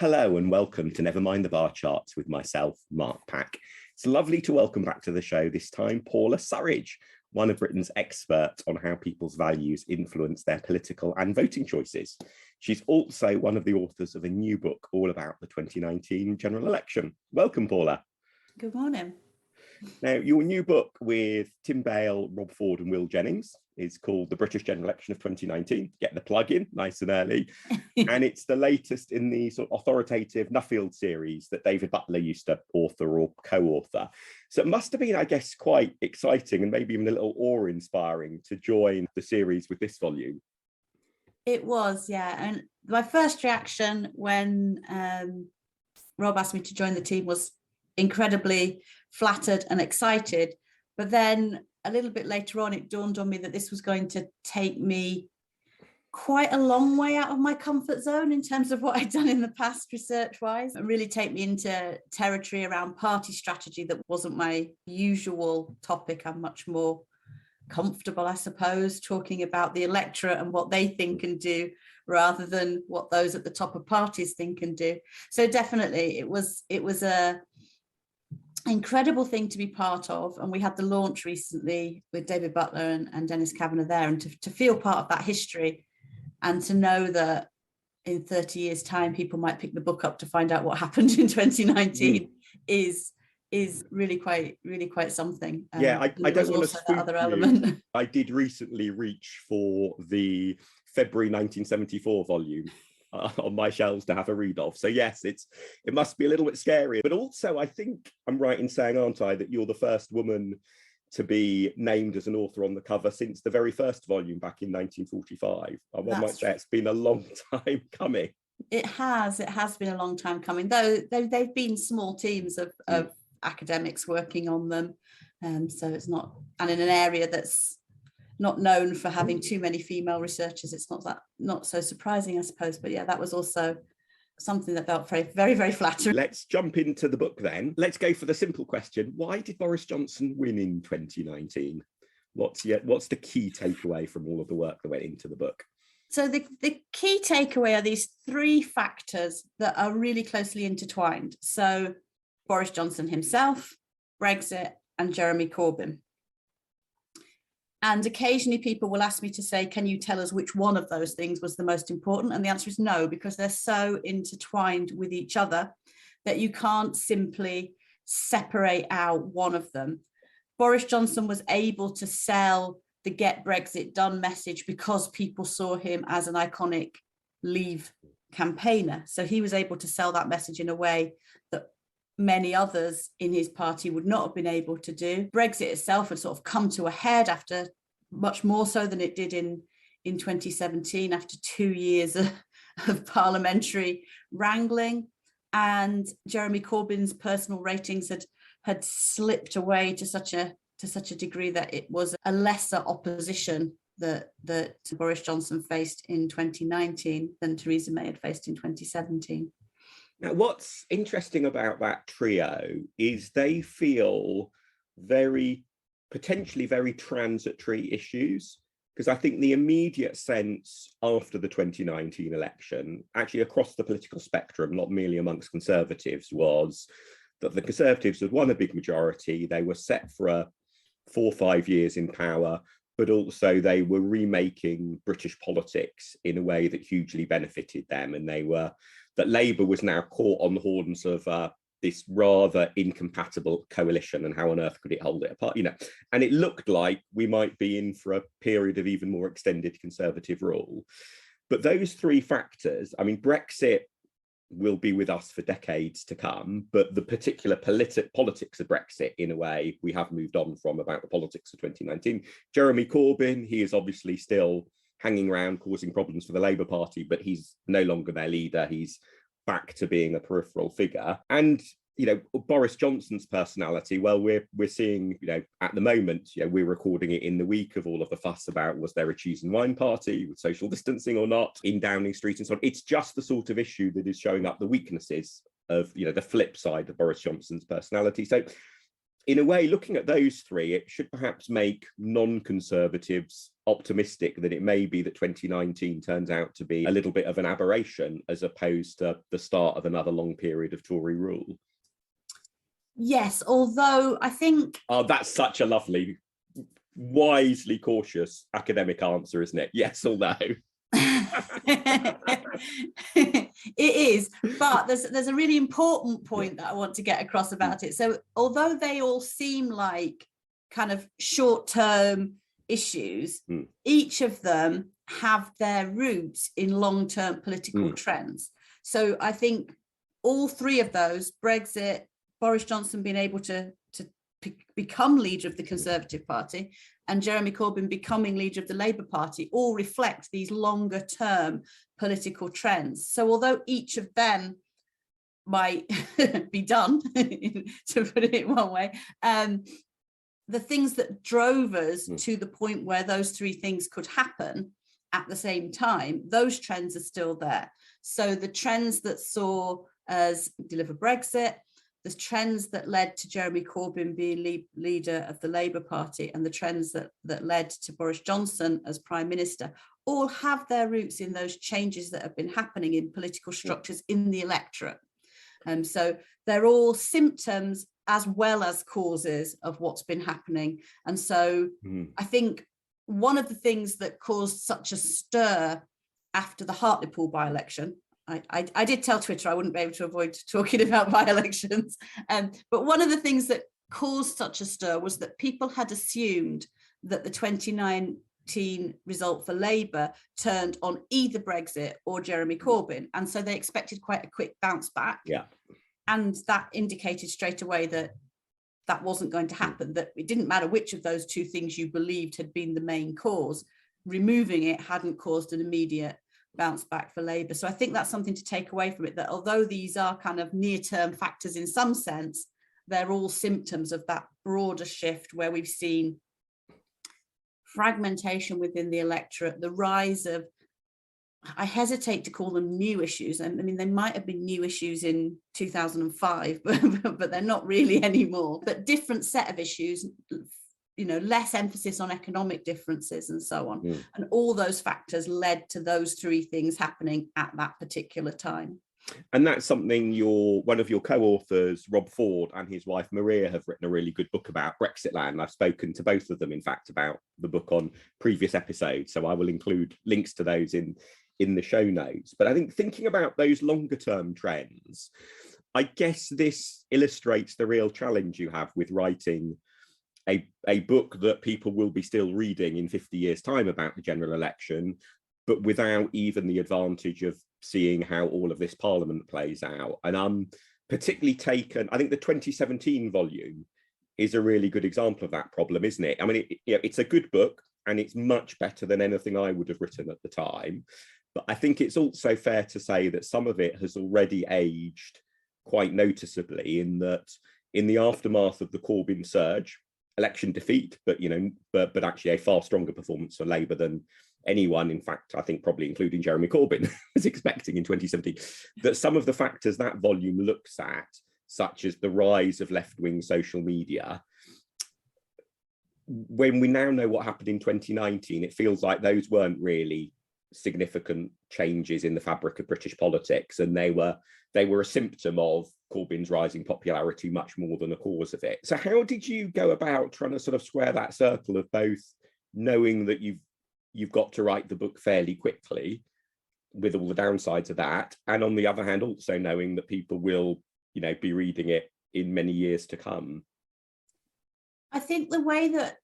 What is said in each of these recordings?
Hello and welcome to Never Mind the Bar Charts with myself, Mark Pack. It's lovely to welcome back to the show this time Paula Surridge, one of Britain's experts on how people's values influence their political and voting choices. She's also one of the authors of a new book all about the 2019 general election. Welcome, Paula. Good morning. Now, your new book with Tim Bale, Rob Ford and Will Jennings is called The British General Election of 2019. Get the plug in nice and early. And it's the latest in the sort of authoritative Nuffield series that David Butler used to author or co-author. So it must have been, I guess, quite exciting and maybe even a little awe-inspiring to join the series with this volume. It was, yeah. And my first reaction when Rob asked me to join the team was incredibly flattered and excited. But then a little bit later on, it dawned on me that this was going to take me quite a long way out of my comfort zone in terms of what I'd done in the past research-wise, and really take me into territory around party strategy that wasn't my usual topic. I'm much more comfortable, I suppose, talking about the electorate and what they think and do rather than what those at the top of parties think and do. So definitely it was a incredible thing to be part of, and we had the launch recently with David Butler and Dennis Kavanagh there, and to feel part of that history and to know that in 30 years time people might pick the book up to find out what happened in 2019 is really quite something. Yeah, I don't want to spook that other element. you. I did recently reach for the February 1974 volume on my shelves to have a read of. So yes, it must be a little bit scary, but also I think I'm right in saying, aren't I, that you're the first woman to be named as an author on the cover since the very first volume back in 1945. One might say it's been a long time coming. It has been a long time coming, though they've been small teams of academics working on them, so it's not, and in an area that's not known for having too many female researchers, it's not so surprising, I suppose. But yeah, that was also something that felt very, very flattering. Let's jump into the book then. Let's go for the simple question. Why did Boris Johnson win in 2019? What's the key takeaway from all of the work that went into the book? So the key takeaway are these three factors that are really closely intertwined. So Boris Johnson himself, Brexit, and Jeremy Corbyn. And occasionally people will ask me to say, can you tell us which one of those things was the most important? And the answer is no, because they're so intertwined with each other that you can't simply separate out one of them. Boris Johnson was able to sell the Get Brexit Done message because people saw him as an iconic Leave campaigner. So he was able to sell that message in a way that many others in his party would not have been able to do. Brexit itself had sort of come to a head after, much more so than it did in 2017, after 2 years of parliamentary wrangling. And Jeremy Corbyn's personal ratings had slipped away to such a degree that it was a lesser opposition that Boris Johnson faced in 2019 than Theresa May had faced in 2017. Now, what's interesting about that trio is they feel potentially very transitory issues, because I think the immediate sense after the 2019 election, actually across the political spectrum, not merely amongst Conservatives, was that the Conservatives had won a big majority. They were set for 4 or 5 years in power, but also they were remaking British politics in a way that hugely benefited them. And that Labour was now caught on the horns of this rather incompatible coalition, and how on earth could it hold it apart, and it looked like we might be in for a period of even more extended Conservative rule. But those three factors, I mean, Brexit will be with us for decades to come, but the particular politics of Brexit, in a way, we have moved on from about the politics of 2019. Jeremy Corbyn, he is obviously still hanging around causing problems for the Labour Party, but he's no longer their leader. He's back to being a peripheral figure. And Boris Johnson's personality, well, we're seeing, at the moment, we're recording it in the week of all of the fuss about was there a cheese and wine party with social distancing or not in Downing Street and so on. It's just the sort of issue that is showing up the weaknesses of, the flip side of Boris Johnson's personality. So in a way, looking at those three, it should perhaps make non-conservatives optimistic that it may be that 2019 turns out to be a little bit of an aberration as opposed to the start of another long period of Tory rule. Yes, although I think... Oh, that's such a lovely, wisely cautious academic answer, isn't it? Yes or no? It is, but there's a really important point that I want to get across about it. So although they all seem like kind of short-term issues, each of them have their roots in long-term political trends. So I think all three of those, Brexit, Boris Johnson being able to become leader of the Conservative Party, and Jeremy Corbyn becoming leader of the Labour Party, all reflect these longer term political trends. So although each of them might be done, to put it one way, the things that drove us to the point where those three things could happen at the same time, those trends are still there. So the trends that saw us deliver Brexit, the trends that led to Jeremy Corbyn being leader of the Labour Party, and the trends that led to Boris Johnson as Prime Minister, all have their roots in those changes that have been happening in political structures in the electorate. So they're all symptoms as well as causes of what's been happening. And so I think one of the things that caused such a stir after the Hartlepool by-election, I did tell Twitter I wouldn't be able to avoid talking about by-elections, but one of the things that caused such a stir was that people had assumed that the 2019 result for Labour turned on either Brexit or Jeremy Corbyn, and so they expected quite a quick bounce back. Yeah, and that indicated straight away that that wasn't going to happen, that it didn't matter which of those two things you believed had been the main cause, removing it hadn't caused an immediate bounce back for Labour. So I think that's something to take away from it, that although these are kind of near-term factors in some sense, they're all symptoms of that broader shift where we've seen fragmentation within the electorate, the rise of, I hesitate to call them new issues. I mean, they might have been new issues in 2005, but they're not really anymore. But different set of issues, you know, less emphasis on economic differences and so on. And all those factors led to those three things happening at that particular time. And that's something one of your co-authors, Rob Ford, and his wife Maria have written a really good book about, Brexitland. I've spoken to both of them, in fact, about the book on previous episodes. So I will include links to those in the show notes. But I think thinking about those longer term trends, I guess this illustrates the real challenge you have with writing a book that people will be still reading in 50 years' time about the general election, but without even the advantage of seeing how all of this Parliament plays out. And I'm particularly taken, I think the 2017 volume is a really good example of that problem, isn't it? I mean, it's a good book and it's much better than anything I would have written at the time. But I think it's also fair to say that some of it has already aged quite noticeably, in that in the aftermath of the Corbyn surge, election defeat, but but actually a far stronger performance for Labour than anyone, in fact, I think probably including Jeremy Corbyn, was expecting in 2017, that some of the factors that volume looks at, such as the rise of left-wing social media, when we now know what happened in 2019, it feels like those weren't really significant changes in the fabric of British politics, and they were a symptom of Corbyn's rising popularity much more than a cause of it. So how did you go about trying to sort of square that circle of both knowing that you've got to write the book fairly quickly with all the downsides of that, and on the other hand also knowing that people will be reading it in many years to come? I think the way that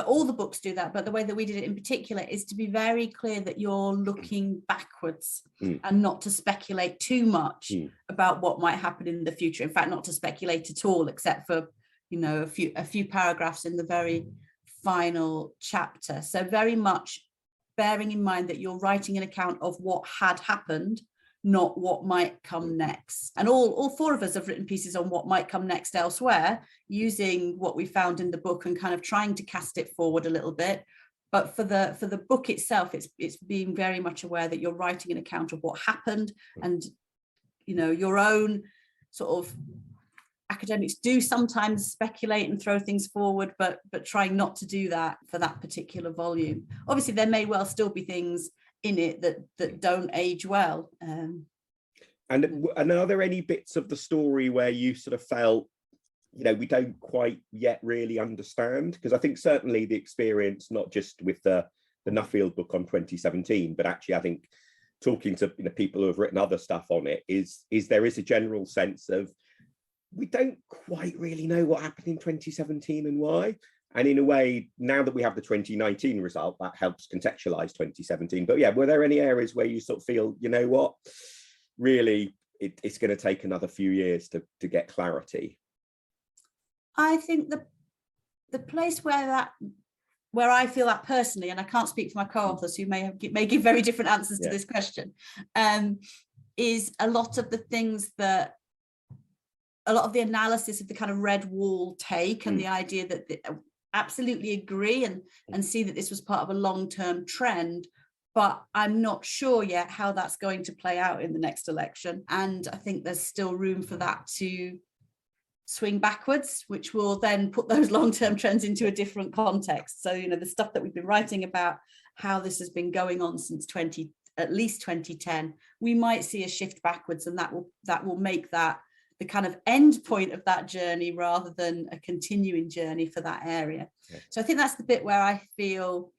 all the books do that, but the way that we did it in particular, is to be very clear that you're looking backwards and not to speculate too much about what might happen in the future. In fact, not to speculate at all, except for a few paragraphs in the very final chapter. So very much bearing in mind that you're writing an account of what had happened, not what might come next. And all four of us have written pieces on what might come next elsewhere, using what we found in the book and kind of trying to cast it forward a little bit. But for the book itself, it's being very much aware that you're writing an account of what happened, and your own sort of academics do sometimes speculate and throw things forward, but trying not to do that for that particular volume. Obviously, there may well still be things in it that don't age well. And are there any bits of the story where you sort of felt, we don't quite yet really understand? Because I think certainly the experience, not just with the Nuffield book on 2017, but actually I think talking to people who have written other stuff on it, is there is a general sense of we don't quite really know what happened in 2017 and why. And in a way, now that we have the 2019 result, that helps contextualize 2017. But yeah, were there any areas where you sort of feel, what, really, it's going to take another few years to get clarity? I think the place where I feel that personally, and I can't speak for my co-authors who may give very different answers to this question, is a lot of the things that, a lot of the analysis of the kind of red wall take and the idea that absolutely agree and see that this was part of a long-term trend, but I'm not sure yet how that's going to play out in the next election. And I think there's still room for that to swing backwards, which will then put those long-term trends into a different context. So, the stuff that we've been writing about, how this has been going on since at least 2010, we might see a shift backwards, and that will make that the kind of end point of that journey rather than a continuing journey for that area. Yeah. So I think that's the bit where I feel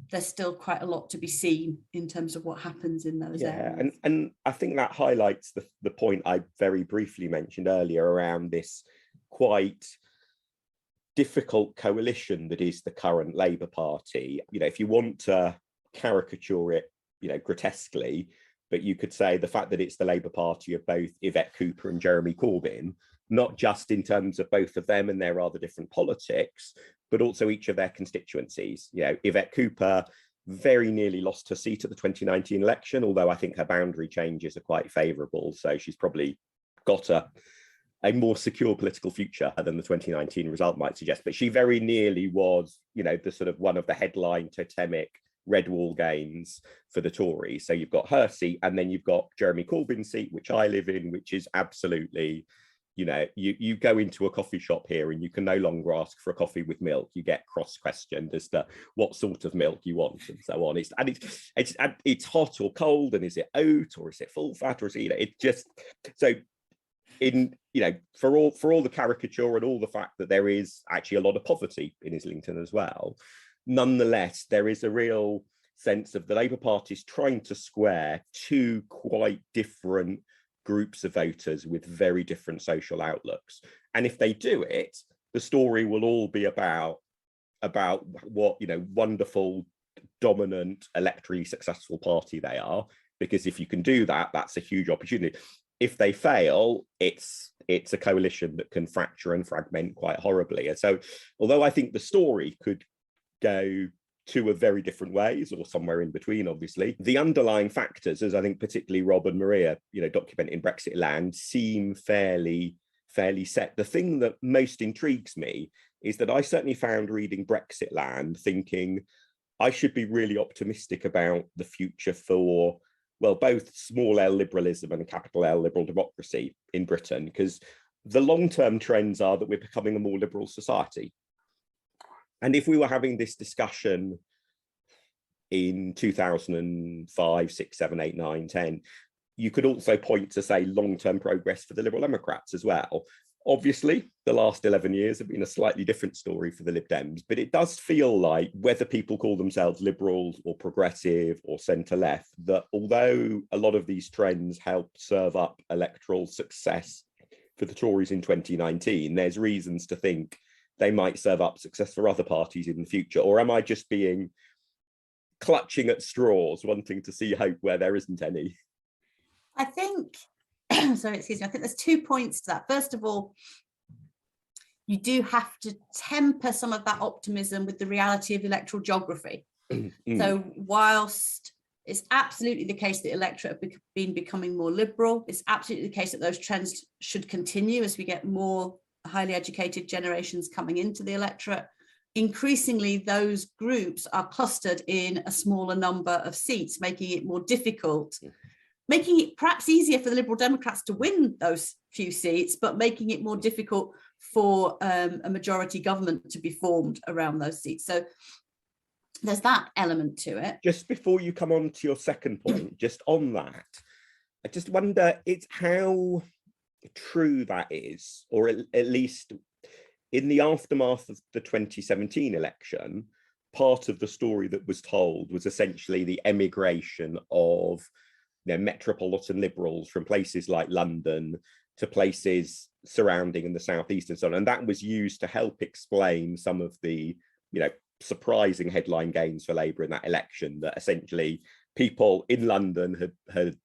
there's still quite a lot to be seen in terms of what happens in those areas. And I think that highlights the point I very briefly mentioned earlier around this quite difficult coalition that is the current Labour Party. If you want to caricature it, grotesquely, but you could say the fact that it's the Labour Party of both Yvette Cooper and Jeremy Corbyn, not just in terms of both of them and their rather different politics, but also each of their constituencies. Yvette Cooper very nearly lost her seat at the 2019 election, although I think her boundary changes are quite favourable. So she's probably got a more secure political future than the 2019 result might suggest. But she very nearly was, the sort of one of the headline totemic red wall gains for the Tories. So you've got her seat, and then you've got Jeremy Corbyn's seat, which I live in, which is absolutely, you go into a coffee shop here and you can no longer ask for a coffee with milk. You get cross-questioned as to what sort of milk you want and so on. It's hot or cold, and is it oat or is it full fat, or is it, it just, so in, for all the caricature and all the fact that there is actually a lot of poverty in Islington as well, nonetheless, there is a real sense of the Labour Party is trying to square two quite different groups of voters with very different social outlooks. And if they do it, the story will all be about what, wonderful, dominant, electorally successful party they are. Because if you can do that, that's a huge opportunity. If they fail, it's a coalition that can fracture and fragment quite horribly. And so, although I think the story could go two of very different ways, or somewhere in between, obviously, the underlying factors, as I think particularly Rob and Maria, document in Brexit Land, seem fairly set. The thing that most intrigues me is that I certainly found reading Brexit Land thinking I should be really optimistic about the future for, well, both small L liberalism and capital L liberal democracy in Britain, because the long-term trends are that we're becoming a more liberal society. And if we were having this discussion in 2005, 6, 7, 8, 9, 10, you could also point to, say, long-term progress for the Liberal Democrats as well. Obviously, the last 11 years have been a slightly different story for the Lib Dems, but it does feel like, whether people call themselves liberals or progressive or centre-left, that although a lot of these trends helped serve up electoral success for the Tories in 2019, there's reasons to think they might serve up success for other parties in the future. Or am I just being clutching at straws, wanting to see hope where there isn't any? I think, sorry, excuse me, I think there's 2 points to that. First of all, you do have to temper some of that optimism with the reality of electoral geography. So whilst it's absolutely the case that electorate have been becoming more liberal, it's absolutely the case that those trends should continue as we get more highly educated generations coming into the electorate. Increasingly, those groups are clustered in a smaller number of seats, making it more difficult making it perhaps easier for the Liberal Democrats to win those few seats, but making it more difficult for a majority government to be formed around those seats. So there's that element to it. Just before you come on to your second point, just on that, I just wonder it's how true that is, or at least in the aftermath of the 2017 election, part of the story that was told was essentially the emigration of metropolitan liberals from places like London to places surrounding in the southeast and so on. And that was used to help explain some of the, surprising headline gains for Labour in that election, that essentially people in London had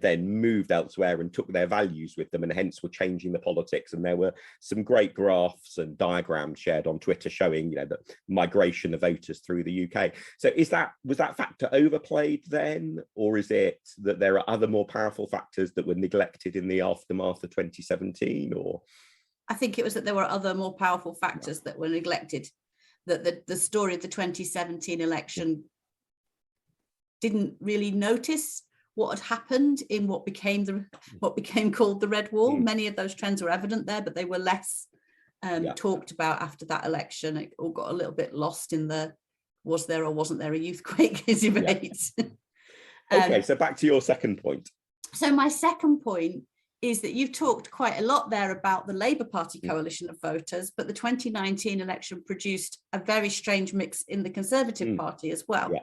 then moved elsewhere and took their values with them, and hence were changing the politics. And there were some great graphs and diagrams shared on Twitter showing, the migration of voters through the UK. So was that factor overplayed then, or is it that there are other more powerful factors that were neglected in the aftermath of 2017? Or I think it was that there were other more powerful factors that were neglected. That the story of the 2017 election didn't really notice what had happened in what became called the Red Wall. Many of those trends were evident there, but they were less talked about after that election. It all got a little bit lost in the was there or wasn't there a youthquake debate. Okay, so back to your second point. So my second point is that you've talked quite a lot there about the Labour Party coalition of voters, but the 2019 election produced a very strange mix in the Conservative Party as well. Yeah.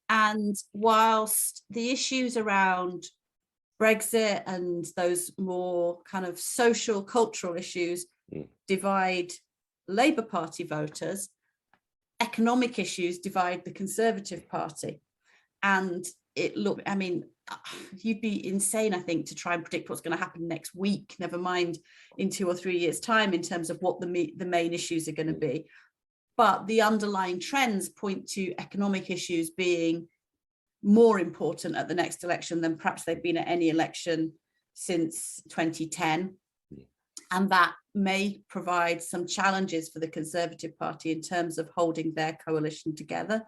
And whilst the issues around Brexit and those more kind of social, cultural issues divide Labour Party voters, economic issues divide the Conservative Party. And you'd be insane, I think, to try and predict what's going to happen next week, never mind in 2 or 3 years' time, in terms of what the main issues are going to be. But the underlying trends point to economic issues being more important at the next election than perhaps they've been at any election since 2010. And that may provide some challenges for the Conservative Party in terms of holding their coalition together.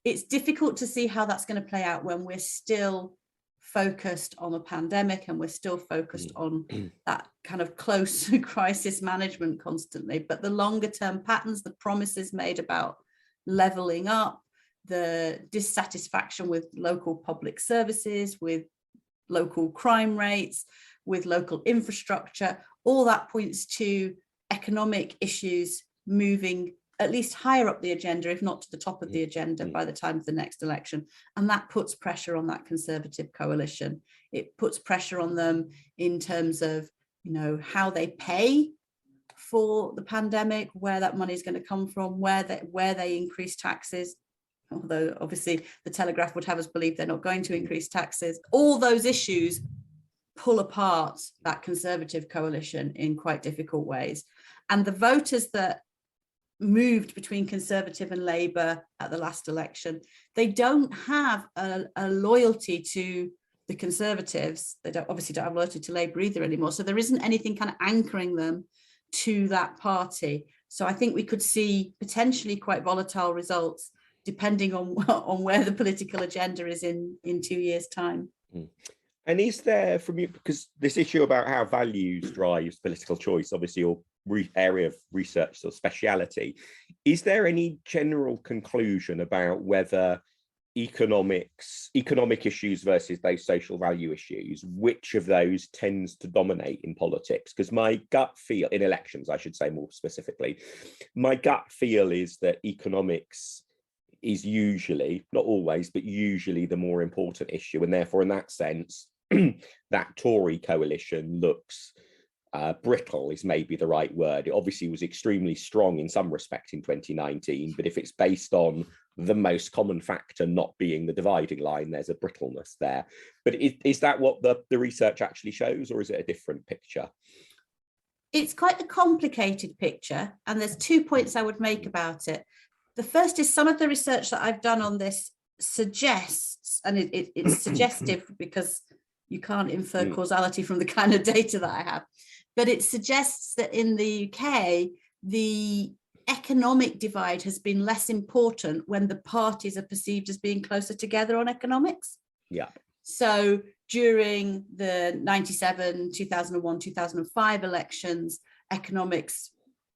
It's difficult to see how that's going to play out when we're still focused on a pandemic and we're still focused on that kind of close crisis management constantly. But the longer term patterns, the promises made about levelling up, the dissatisfaction with local public services, with local crime rates, with local infrastructure, all that points to economic issues moving at least higher up the agenda, if not to the top of the agenda by the time of the next election. And that puts pressure on that Conservative coalition. It puts pressure on them in terms of, how they pay for the pandemic, where that money is going to come from, where they increase taxes. Although obviously the Telegraph would have us believe they're not going to increase taxes. All those issues pull apart that Conservative coalition in quite difficult ways. And the voters that moved between Conservative and Labour at the last election, they don't have a loyalty to the Conservatives. They don't have loyalty to Labour either anymore. So there isn't anything kind of anchoring them to that party. So I think we could see potentially quite volatile results depending on where the political agenda is in 2 years' time. And is there, from you, because this issue about how values drives political choice, obviously your area of research or speciality, is there any general conclusion about whether economic issues versus those social value issues, which of those tends to dominate in politics? Because my gut feel, in elections, I should say more specifically, my gut feel is that economics is usually, not always, but usually the more important issue. And therefore, in that sense, that Tory coalition looks brittle is maybe the right word. It obviously was extremely strong in some respect in 2019, but if it's based on the most common factor not being the dividing line, there's a brittleness there. But is that what the research actually shows, or is it a different picture? It's quite a complicated picture, and there's 2 points I would make about it. The first is some of the research that I've done on this suggests, and it's suggestive because you can't infer causality from the kind of data that I have, but it suggests that in the UK, the economic divide has been less important when the parties are perceived as being closer together on economics. Yeah. So during the 97, 2001, 2005 elections, economics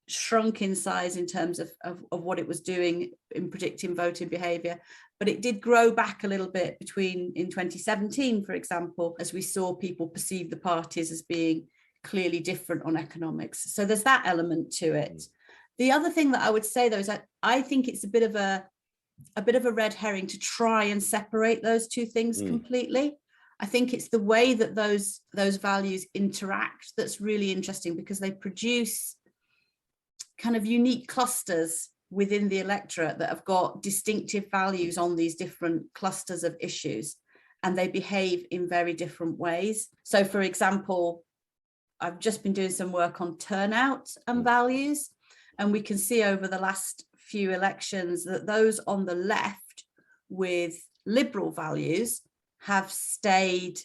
shrunk in size in terms of what it was doing in predicting voting behaviour. But it did grow back a little bit in 2017, for example, as we saw people perceive the parties as being clearly different on economics. So there's that element to it. The other thing that I would say, though, is that I think it's a bit of a red herring to try and separate those two things completely. I think it's the way that those values interact that's really interesting, because they produce kind of unique clusters within the electorate that have got distinctive values on these different clusters of issues, and they behave in very different ways. So, for example, I've just been doing some work on turnout and values, and we can see over the last few elections that those on the left with liberal values have stayed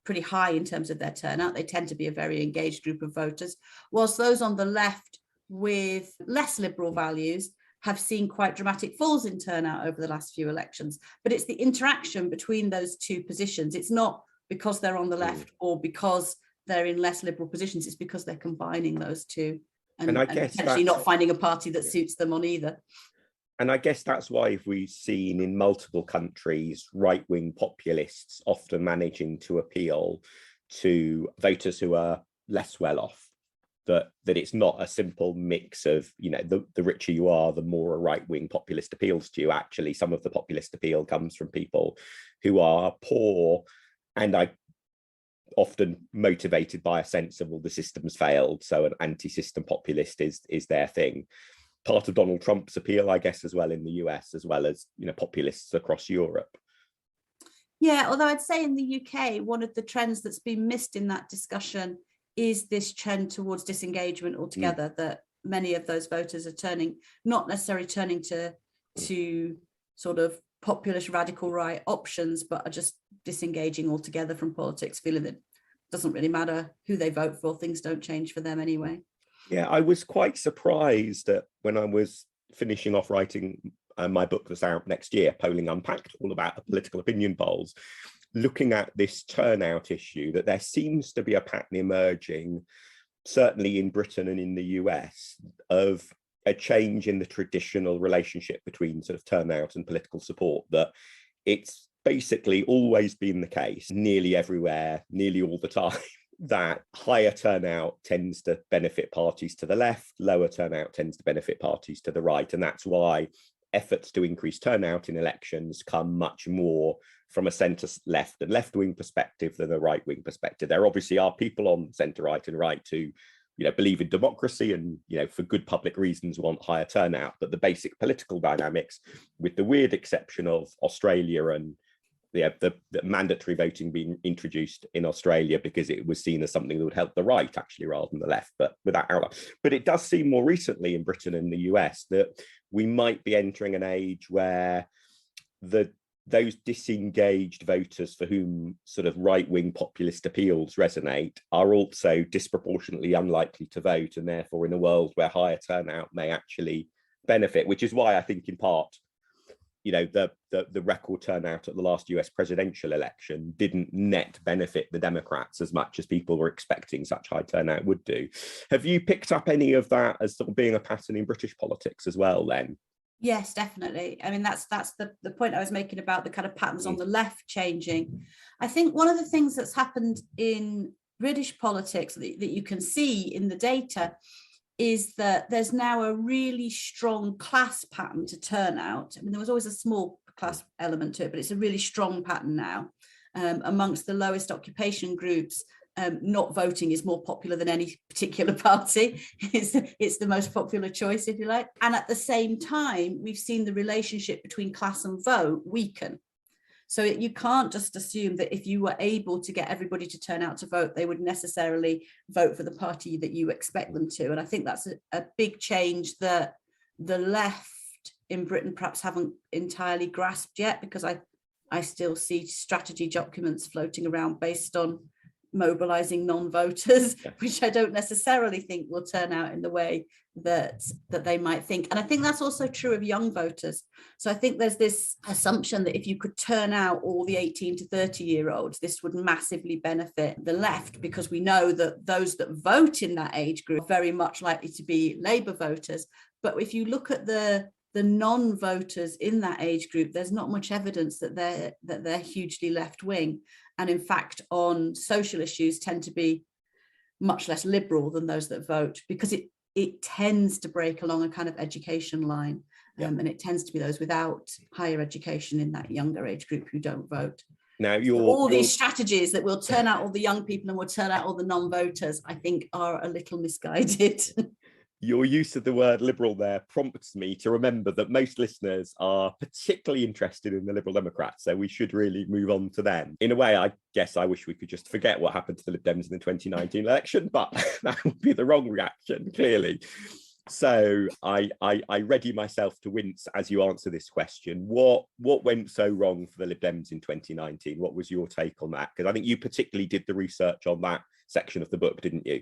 pretty high in terms of their turnout. They tend to be a very engaged group of voters, whilst those on the left with less liberal values have seen quite dramatic falls in turnout over the last few elections. But it's the interaction between those two positions. It's not because they're on the left or because they're in less liberal positions. It's because they're combining those two and I guess potentially not finding a party that suits them on either. And I guess that's why we've seen in multiple countries right-wing populists often managing to appeal to voters who are less well off. That it's not a simple mix of, you know, the richer you are, the more a right-wing populist appeals to you. Actually, some of the populist appeal comes from people who are poor and often motivated by a sense of, well, the system's failed, so an anti-system populist is their thing. Part of Donald Trump's appeal, I guess, as well in the US, as well as, you know, populists across Europe. Yeah, although I'd say in the UK, one of the trends that's been missed in that discussion is this trend towards disengagement altogether, that many of those voters are not necessarily turning to sort of populist radical right options, but are just disengaging altogether from politics, feeling that it doesn't really matter who they vote for, things don't change for them anyway. Yeah, I was quite surprised that when I was finishing off writing my book that's out next year, Polling Unpacked, all about political opinion polls, looking at this turnout issue, that there seems to be a pattern emerging, certainly in Britain and in the US, of a change in the traditional relationship between sort of turnout and political support, that it's basically always been the case, nearly everywhere, nearly all the time, that higher turnout tends to benefit parties to the left, lower turnout tends to benefit parties to the right. And that's why efforts to increase turnout in elections come much more from a centre left and left wing perspective than a right wing perspective. There obviously are people on centre right and right who, you know, believe in democracy and, you know, for good public reasons want higher turnout. But the basic political dynamics, with the weird exception of Australia and the mandatory voting being introduced in Australia because it was seen as something that would help the right actually rather than the left, but without outline. But it does seem more recently in Britain and the US that we might be entering an age where those disengaged voters for whom sort of right-wing populist appeals resonate are also disproportionately unlikely to vote, and therefore in a world where higher turnout may actually benefit, which is why I think in part, you know, the record turnout at the last US presidential election didn't net benefit the Democrats as much as people were expecting such high turnout would do. Have you picked up any of that as sort of being a pattern in British politics as well then? Yes, definitely. I mean, that's the point I was making about the kind of patterns on the left changing. I think one of the things that's happened in British politics that you can see in the data is that there's now a really strong class pattern to turnout. I mean, there was always a small class element to it, but it's a really strong pattern now. Amongst the lowest occupation groups, not voting is more popular than any particular party. It's the most popular choice, if you like. And at the same time, we've seen the relationship between class and vote weaken. So you can't just assume that if you were able to get everybody to turn out to vote, they would necessarily vote for the party that you expect them to. And I think that's a big change that the left in Britain perhaps haven't entirely grasped yet, because I still see strategy documents floating around based on mobilizing non-voters, which I don't necessarily think will turn out in the way that they might think. And I think that's also true of young voters. So I think there's this assumption that if you could turn out all the 18 to 30-year-olds, this would massively benefit the left, because we know that those that vote in that age group are very much likely to be Labour voters. But if you look at the non-voters in that age group, there's not much evidence that they're hugely left-wing, and in fact on social issues tend to be much less liberal than those that vote, because it tends to break along a kind of education line, and it tends to be those without higher education in that younger age group who don't vote. Now, these strategies that will turn out all the young people and will turn out all the non-voters, I think, are a little misguided. Your use of the word liberal there prompts me to remember that most listeners are particularly interested in the Liberal Democrats, so we should really move on to them. In a way, I guess I wish we could just forget what happened to the Lib Dems in the 2019 election, but that would be the wrong reaction, clearly. So I ready myself to wince as you answer this question. What went so wrong for the Lib Dems in 2019? What was your take on that? Because I think you particularly did the research on that section of the book, didn't you?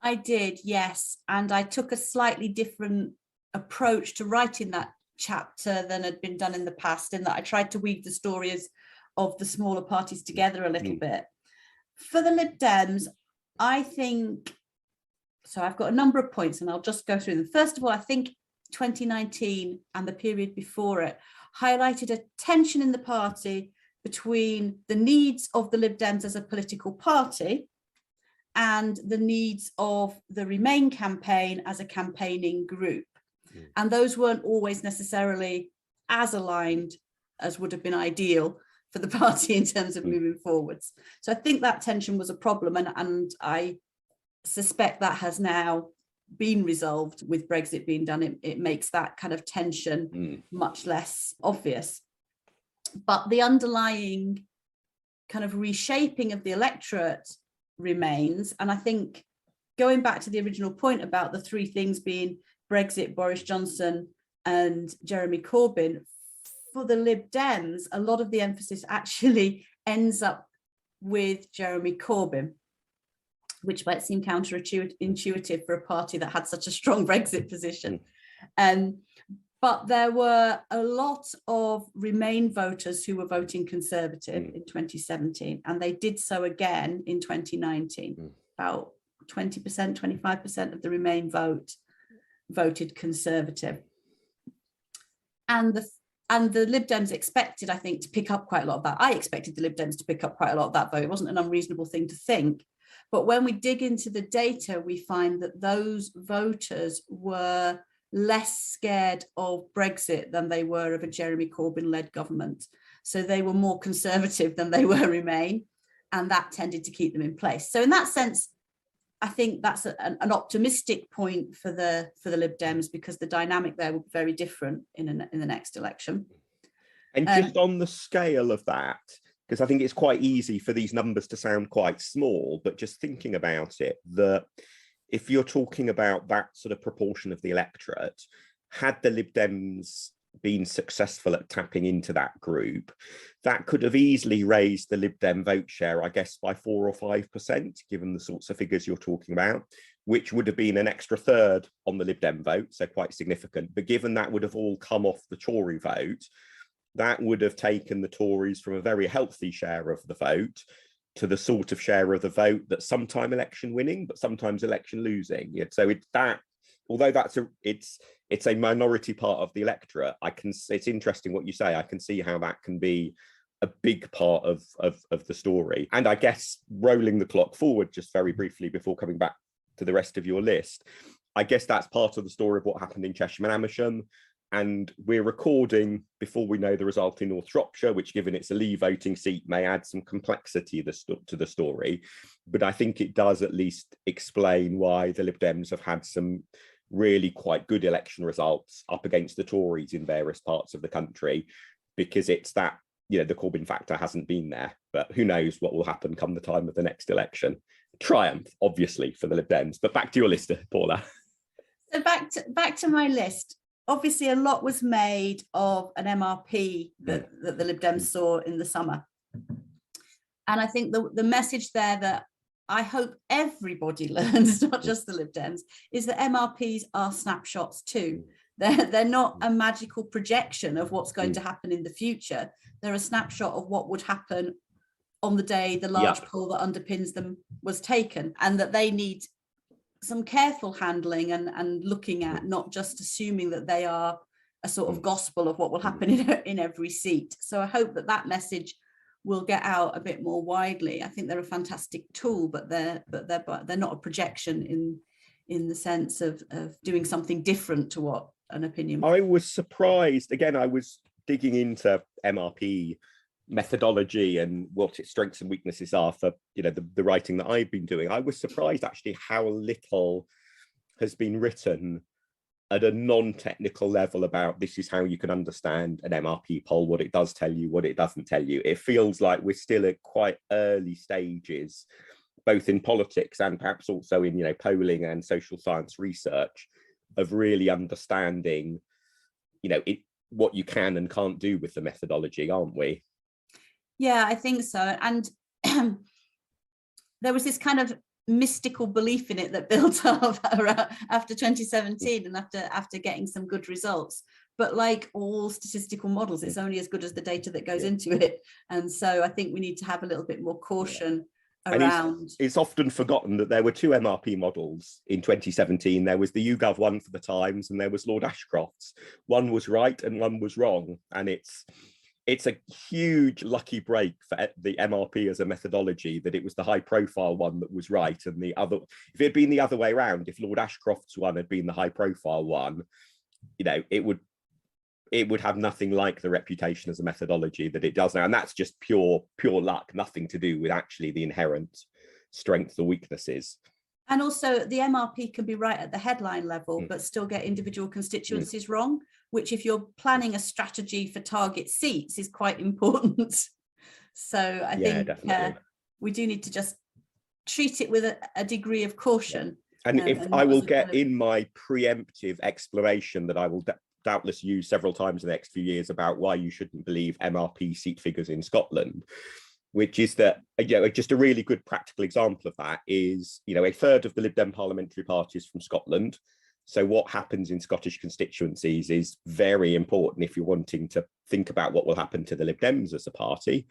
I did, yes. And I took a slightly different approach to writing that chapter than had been done in the past, in that I tried to weave the stories of the smaller parties together a little bit. For the Lib Dems, I think, so I've got a number of points and I'll just go through them. First of all, I think 2019 and the period before it highlighted a tension in the party between the needs of the Lib Dems as a political party and the needs of the Remain campaign as a campaigning group. And those weren't always necessarily as aligned as would have been ideal for the party in terms of moving forwards. So I think that tension was a problem, and I suspect that has now been resolved with Brexit being done. It makes that kind of tension much less obvious. But the underlying kind of reshaping of the electorate remains. And I think going back to the original point about the three things being Brexit, Boris Johnson and Jeremy Corbyn, for the Lib Dems, a lot of the emphasis actually ends up with Jeremy Corbyn, which might seem counterintuitive for a party that had such a strong Brexit position. But there were a lot of Remain voters who were voting Conservative in 2017, and they did so again in 2019. About 20%, 25% of the Remain vote voted Conservative. And the Lib Dems expected, I think, to pick up quite a lot of that. I expected the Lib Dems to pick up quite a lot of that vote. It wasn't an unreasonable thing to think. But when we dig into the data, we find that those voters were less scared of Brexit than they were of a Jeremy Corbyn-led government. So they were more conservative than they were Remain, and that tended to keep them in place. So in that sense, I think that's an optimistic point for the Lib Dems, because the dynamic there will be very different in the next election. And just on the scale of that, because I think it's quite easy for these numbers to sound quite small, but just thinking about it, that if you're talking about that sort of proportion of the electorate, had the Lib Dems been successful at tapping into that group, that could have easily raised the Lib Dem vote share, I guess, by 4 or 5%, given the sorts of figures you're talking about, which would have been an extra third on the Lib Dem vote, so quite significant. But given that would have all come off the Tory vote, that would have taken the Tories from a very healthy share of the vote to the sort of share of the vote that's sometimes election winning, but sometimes election losing. So it's that, although it's a minority part of the electorate, it's interesting what you say. I can see how that can be a big part of the story. And I guess rolling the clock forward just very briefly before coming back to the rest of your list, I guess that's part of the story of what happened in Chesham and Amersham. And we're recording before we know the result in North Shropshire, which, given it's a Leave voting seat, may add some complexity to the story. But I think it does at least explain why the Lib Dems have had some really quite good election results up against the Tories in various parts of the country, because it's that, the Corbyn factor hasn't been there. But who knows what will happen come the time of the next election. Triumph, obviously, for the Lib Dems. But back to your list, Paula. So back to my list. Obviously, a lot was made of an MRP that the Lib Dems saw in the summer. And I think the message there that I hope everybody learns, not just the Lib Dems, is that MRPs are snapshots too. They're not a magical projection of what's going to happen in the future. They're a snapshot of what would happen on the day the large poll that underpins them was taken, and that they need some careful handling and looking at, not just assuming that they are a sort of gospel of what will happen in every seat. So I hope that message will get out a bit more widely. I think they're a fantastic tool, but they're not a projection in the sense of doing something different to what an opinion. I was surprised, again, I was digging into MRP methodology and what its strengths and weaknesses are for the writing that I've been doing. I was surprised actually how little has been written at a non-technical level about this is how you can understand an MRP poll, what it does tell you, what it doesn't tell you. It feels like we're still at quite early stages, both in politics and perhaps also in polling and social science research, of really understanding what you can and can't do with the methodology, aren't we? Yeah, I think so. And there was this kind of mystical belief in it that built up after 2017 and after getting some good results. But like all statistical models, it's only as good as the data that goes into it. And so I think we need to have a little bit more caution around. It's often forgotten that there were two MRP models in 2017. There was the YouGov one for the Times and there was Lord Ashcroft's. One was right and one was wrong. And it's a huge lucky break for the MRP as a methodology that it was the high profile one that was right, and the other, if it had been the other way around, if Lord Ashcroft's one had been the high profile one, it would have nothing like the reputation as a methodology that it does now. And that's just pure luck, nothing to do with actually the inherent strengths or weaknesses. And also the MRP can be right at the headline level, but still get individual constituencies wrong, which if you're planning a strategy for target seats is quite important. So I think we do need to just treat it with a degree of caution. And if I will get in my preemptive explanation that I will doubtless use several times in the next few years about why you shouldn't believe MRP seat figures in Scotland, which is that, just a really good practical example of that is, a third of the Lib Dem parliamentary party is from Scotland. So what happens in Scottish constituencies is very important if you're wanting to think about what will happen to the Lib Dems as a party.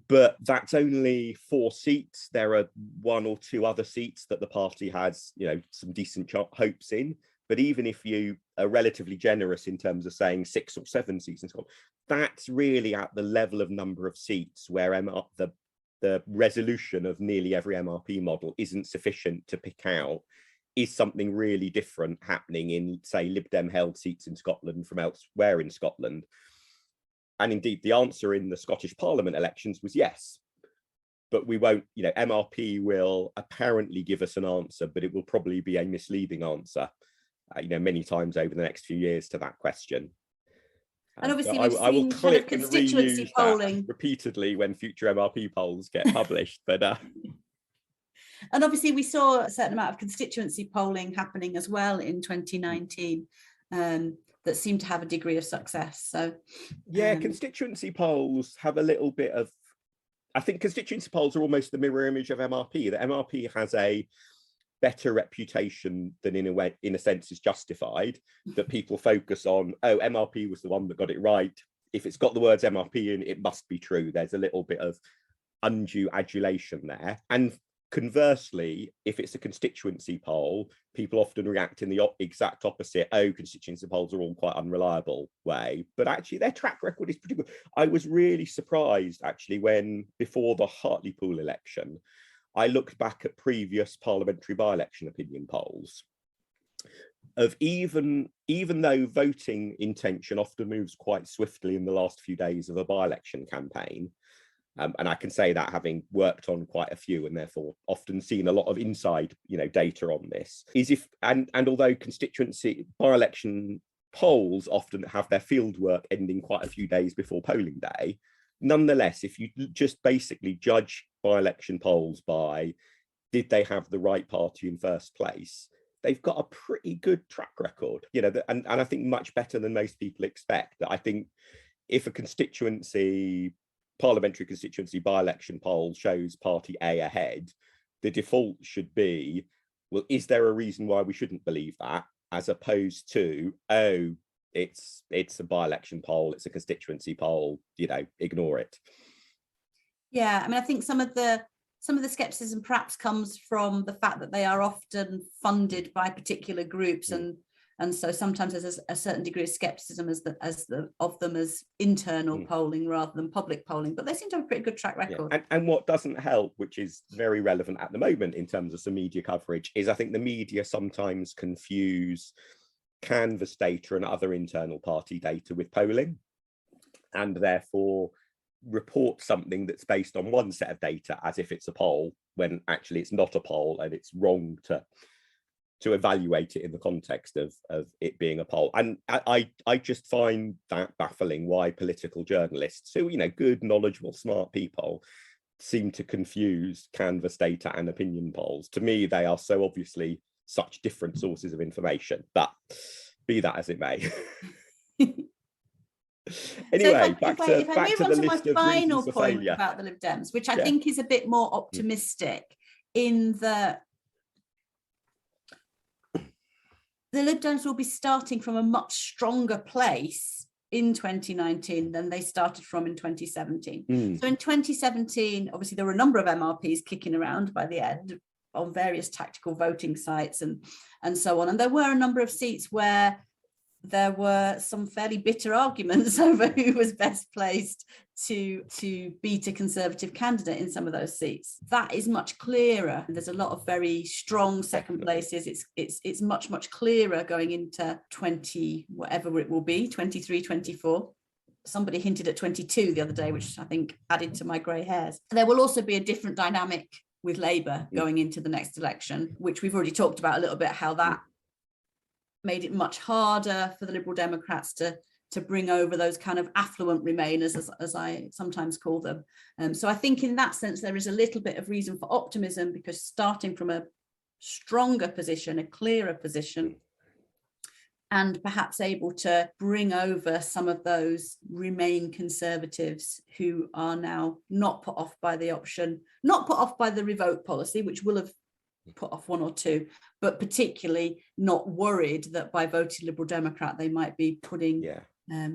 But that's only 4 seats. There are 1 or 2 other seats that the party has, some decent hopes in. But even if you are relatively generous in terms of saying 6 or 7 seats in Scotland, that's really at the level of number of seats where the resolution of nearly every MRP model isn't sufficient to pick out is something really different happening in, say, Lib Dem held seats in Scotland from elsewhere in Scotland. And indeed, the answer in the Scottish Parliament elections was yes. But we won't, MRP will apparently give us an answer, but it will probably be a misleading answer, many times over the next few years to that question. And obviously, I will click and reuse that repeatedly when future MRP polls get published. But and obviously, we saw a certain amount of constituency polling happening as well in 2019 that seemed to have a degree of success. So, constituency polls have a little bit of. I think constituency polls are almost the mirror image of MRP. The MRP has a better reputation than in a sense is justified, that people focus on, MRP was the one that got it right. If it's got the words MRP in, it must be true. There's a little bit of undue adulation there. And conversely, if it's a constituency poll, people often react in the exact opposite, constituency polls are all quite unreliable way. But actually their track record is pretty good. I was really surprised actually when, before the Hartlepool election, I looked back at previous parliamentary by-election opinion polls of even though voting intention often moves quite swiftly in the last few days of a by-election campaign, and I can say that having worked on quite a few and therefore often seen a lot of inside data on this, is and although constituency by-election polls often have their field work ending quite a few days before polling day, nonetheless, if you just basically judge by-election polls by did they have the right party in first place, they've got a pretty good track record, and I think much better than most people expect. I think if a constituency parliamentary constituency by-election poll shows party A ahead, the default should be, well, is there a reason why we shouldn't believe that, as opposed to, oh, it's a by-election poll, it's a constituency poll, you know, ignore it. Yeah, I mean, I think some of the skepticism perhaps comes from the fact that they are often funded by particular groups, and so sometimes there's a certain degree of skepticism of them as internal polling rather than public polling, but they seem to have a pretty good track record. Yeah. And what doesn't help, which is very relevant at the moment in terms of some media coverage, is I think the media sometimes confuse canvass data and other internal party data with polling, and therefore report something that's based on one set of data as if it's a poll, when actually it's not a poll, and it's wrong to evaluate it in the context of it being a poll. And I just find that baffling, why political journalists, who, you know, good, knowledgeable, smart people, seem to confuse canvass data and opinion polls. To me, they are so obviously such different sources of information, but be that as it may. Anyway, so if I move on to my final point failure about the Lib Dems, which I think is a bit more optimistic, in that the Lib Dems will be starting from a much stronger place in 2019 than they started from in 2017. So in 2017, obviously there were a number of MRPs kicking around by the end on various tactical voting sites and so on, and there were a number of seats where there were some fairly bitter arguments over who was best placed to beat a Conservative candidate in some of those seats. That is much clearer. There's a lot of very strong second places. It's much clearer going into 20, whatever it will be, 23, 24. Somebody hinted at 22 the other day, which I think added to my grey hairs. There will also be a different dynamic with Labour going into the next election, which we've already talked about a little bit, how that made it much harder for the Liberal Democrats to bring over those kind of affluent Remainers, as I sometimes call them. So I think in that sense, there is a little bit of reason for optimism, because starting from a stronger position, a clearer position, and perhaps able to bring over some of those Remain Conservatives who are now not put off by the option, not put off by the revoke policy, which will have put off one or two, but particularly not worried that by voting Liberal Democrat they might be putting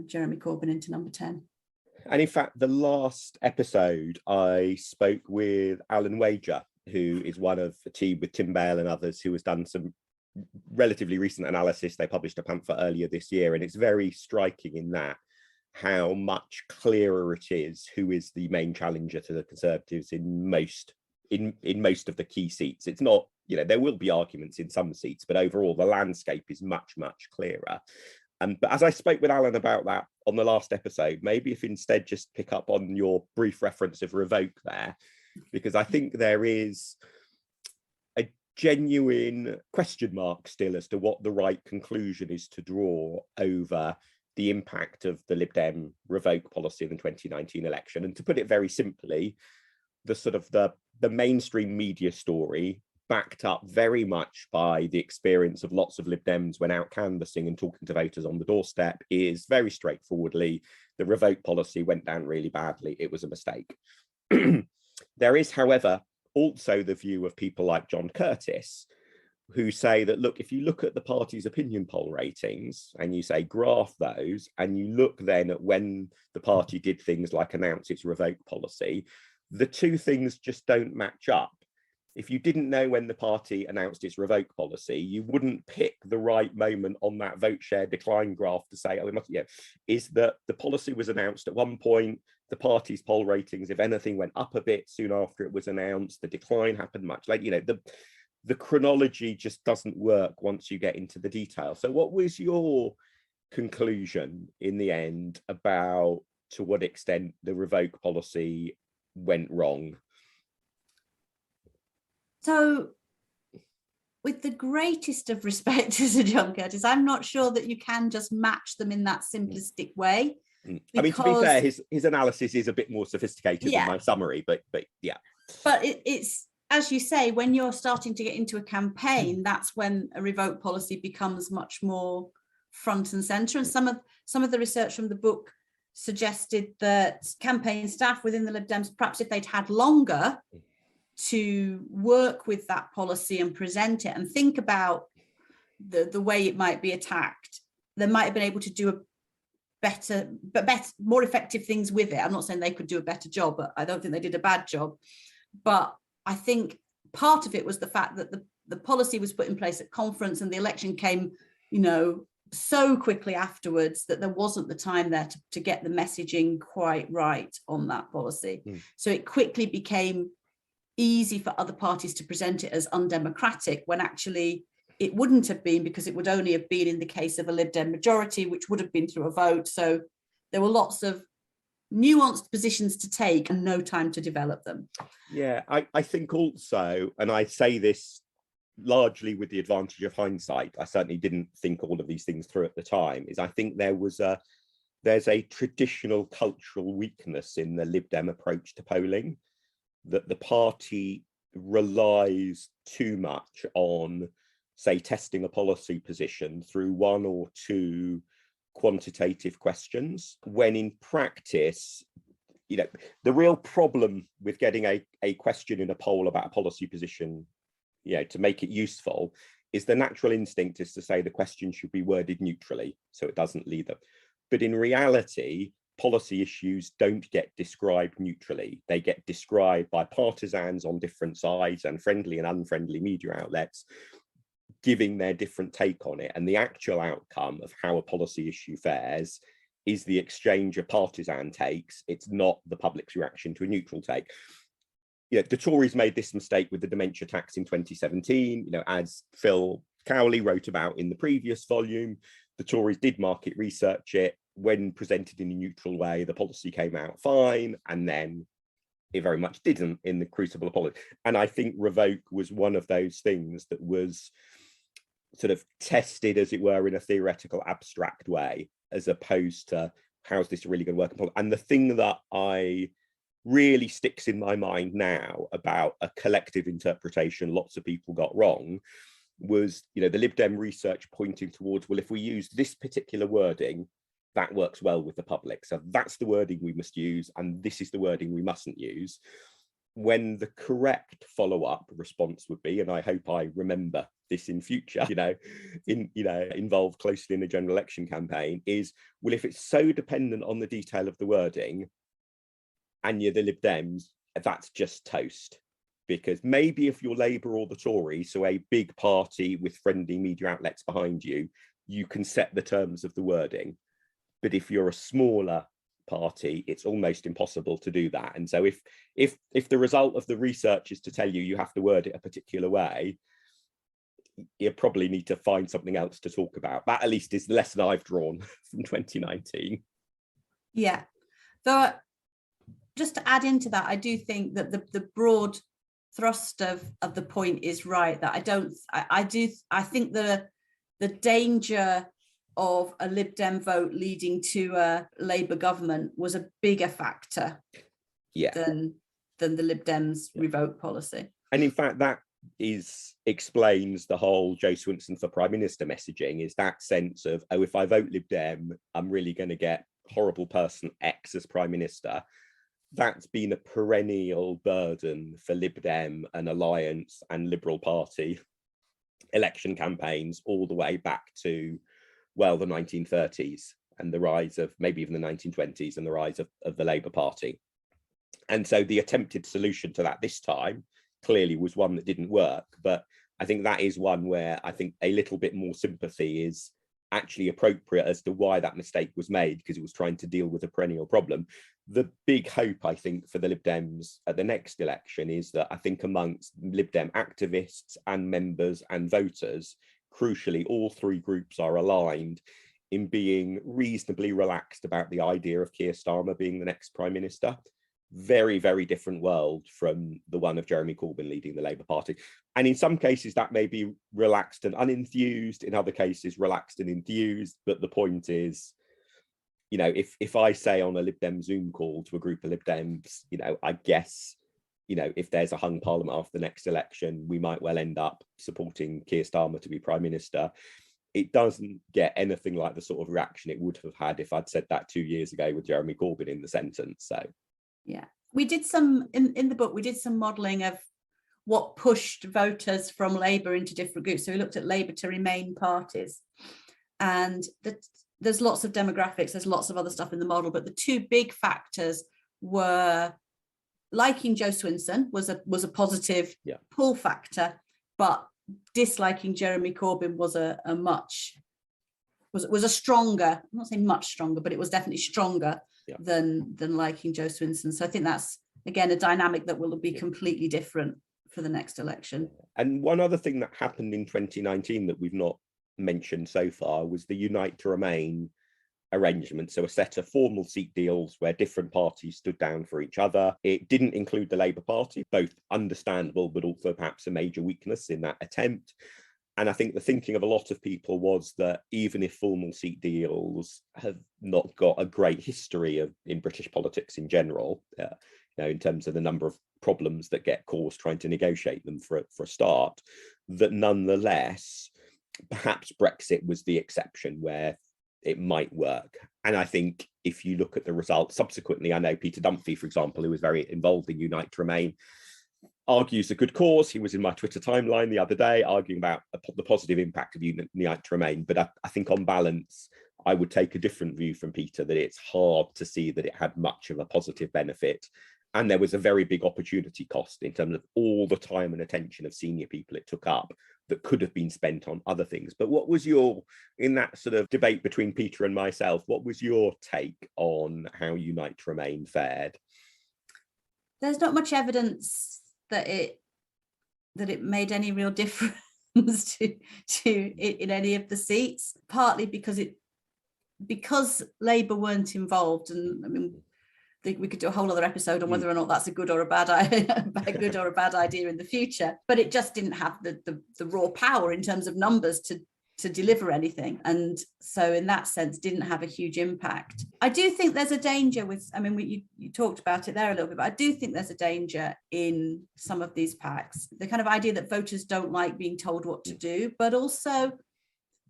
Jeremy Corbyn into number 10. And in fact, the last episode I spoke with Alan Wager, who is one of the team with Tim Bale and others, who has done some relatively recent analysis. They published a pamphlet earlier this year, and it's very striking in that how much clearer it is who is the main challenger to the Conservatives in most of the key seats. It's not, you know, there will be arguments in some seats, but overall the landscape is much clearer. But as I spoke with Alan about that on the last episode, maybe if instead just pick up on your brief reference of revoke there, because I think there is a genuine question mark still as to what the right conclusion is to draw over the impact of the Lib Dem revoke policy in the 2019 election. And to put it very simply, the sort of the mainstream media story, backed up very much by the experience of lots of Lib Dems when out canvassing and talking to voters on the doorstep, is very straightforwardly, the revoke policy went down really badly. It was a mistake. There is, however, also the view of people like John Curtis, who say that, look, if you look at the party's opinion poll ratings and you say graph those, and you look then at when the party did things like announce its revoke policy, the two things just don't match up. If you didn't know when the party announced its revoke policy, you wouldn't pick the right moment on that vote share decline graph to say, oh, it must, is that the policy was announced at one point, the party's poll ratings, if anything, went up a bit soon after it was announced, the decline happened much later. The chronology just doesn't work once you get into the detail. So what was your conclusion in the end about to what extent the revoke policy went wrong? So, with the greatest of respect to Sir John Curtis, I'm not sure that you can just match them in that simplistic way. I mean, to be fair, his analysis is a bit more sophisticated than my summary, but yeah. But it's, as you say, when you're starting to get into a campaign, that's when a revoke policy becomes much more front and centre. And some of the research from the book suggested that campaign staff within the Lib Dems, perhaps if they'd had longer to work with that policy and present it and think about the way it might be attacked, they might have been able to do a better, more effective things with it. I'm not saying they could do a better job, but I don't think they did a bad job. But I think part of it was the fact that the policy was put in place at conference and the election came, you know, so quickly afterwards that there wasn't the time there to get the messaging quite right on that policy. So it quickly became easy for other parties to present it as undemocratic when actually it wouldn't have been, because it would only have been in the case of a Lib Dem majority, which would have been through a vote. So there were lots of nuanced positions to take and no time to develop them. Yeah, I think also, and I say this largely with the advantage of hindsight, I certainly didn't think all of these things through at the time, is I think there's a traditional cultural weakness in the Lib Dem approach to polling, that the party relies too much on, say, testing a policy position through one or two quantitative questions, when in practice, you know, the real problem with getting a question in a poll about a policy position, you know, to make it useful, is the natural instinct is to say the question should be worded neutrally so it doesn't lead them. But in reality, policy issues don't get described neutrally. They get described by partisans on different sides and friendly and unfriendly media outlets giving their different take on it. And the actual outcome of how a policy issue fares is the exchange of partisan takes. It's not the public's reaction to a neutral take. You know, the Tories made this mistake with the dementia tax in 2017, you know, as Phil Cowley wrote about in the previous volume. The Tories did market research it. When presented in a neutral way, the policy came out fine, and then it very much didn't in the crucible of politics. And I think Revoke was one of those things that was sort of tested, as it were, in a theoretical, abstract way, as opposed to how's this really going to work in politics. And the thing that I really sticks in my mind now about a collective interpretation lots of people got wrong was, you know, the Lib Dem research pointing towards, well, if we use this particular wording, that works well with the public. So that's the wording we must use, and this is the wording we mustn't use. When the correct follow-up response would be, and I hope I remember this in future, involved closely in a general election campaign, is, well, if it's so dependent on the detail of the wording and you're the Lib Dems, that's just toast. Because maybe if you're Labour or the Tories, so a big party with friendly media outlets behind you, you can set the terms of the wording. But if you're a smaller party, it's almost impossible to do that. And so if the result of the research is to tell you you have to word it a particular way, you probably need to find something else to talk about. That at least is the lesson I've drawn from 2019. Yeah. Though, just to add into that, I do think that the broad thrust of the point is right, that I think the danger of a Lib Dem vote leading to a Labour government was a bigger factor than the Lib Dems revoke policy. And in fact, that explains the whole Jo Swinson for Prime Minister messaging, is that sense of, oh, if I vote Lib Dem, I'm really going to get horrible person X as Prime Minister. That's been a perennial burden for Lib Dem and Alliance and Liberal Party election campaigns all the way back to, well, the 1930s and the rise of, maybe even the 1920s, and the rise of the Labour Party. And so the attempted solution to that this time clearly was one that didn't work. But I think that is one where I think a little bit more sympathy is actually appropriate as to why that mistake was made, because it was trying to deal with a perennial problem. The big hope, I think, for the Lib Dems at the next election is that I think amongst Lib Dem activists and members and voters, crucially, all three groups are aligned in being reasonably relaxed about the idea of Keir Starmer being the next Prime Minister. Very, very different world from the one of Jeremy Corbyn leading the Labour Party. And in some cases that may be relaxed and unenthused, in other cases relaxed and enthused. But the point is, you know, if I say on a Lib Dem Zoom call to a group of Lib Dems, you know, I guess, you know, if there's a hung parliament after the next election, we might well end up supporting Keir Starmer to be Prime Minister. it doesn't get anything like the sort of reaction it would have had if I'd said that 2 years ago with Jeremy Corbyn in the sentence. So yeah, we did some in the book, we did some modelling of what pushed voters from Labour into different groups. So we looked at Labour to Remain parties, and there's lots of demographics, there's lots of other stuff in the model, but the two big factors were liking Jo Swinson was a positive pull factor, but disliking Jeremy Corbyn was a stronger, I'm not saying much stronger, but it was definitely stronger than liking Jo Swinson. So I think that's, again, a dynamic that will be completely different for the next election. And one other thing that happened in 2019 that we've not mentioned so far was the Unite to Remain arrangement. So a set of formal seat deals where different parties stood down for each other. It didn't include the Labour Party, both understandable, but also perhaps a major weakness in that attempt. And I think the thinking of a lot of people was that even if formal seat deals have not got a great history in British politics in general, in terms of the number of problems that get caused trying to negotiate them for a start, that nonetheless, perhaps Brexit was the exception where it might work. And I think if you look at the results subsequently, I know Peter Dunphy, for example, who was very involved in Unite to Remain, argues a good cause. He was in my Twitter timeline the other day arguing about the positive impact of Unite to Remain. But I think on balance, I would take a different view from Peter, that it's hard to see that it had much of a positive benefit. And there was a very big opportunity cost in terms of all the time and attention of senior people it took up that could have been spent on other things. But what was in that sort of debate between Peter and myself, what was your take on how Unite to Remain fared? There's not much evidence that it made any real difference to in any of the seats, partly because Labour weren't involved. And I mean, we could do a whole other episode on whether or not that's a good or a bad idea in the future, but it just didn't have the raw power in terms of numbers to deliver anything, and so in that sense didn't have a huge impact. I do think there's a danger with, I mean, you talked about it there a little bit, but I do think there's a danger in some of these pacts, the kind of idea that voters don't like being told what to do. But also,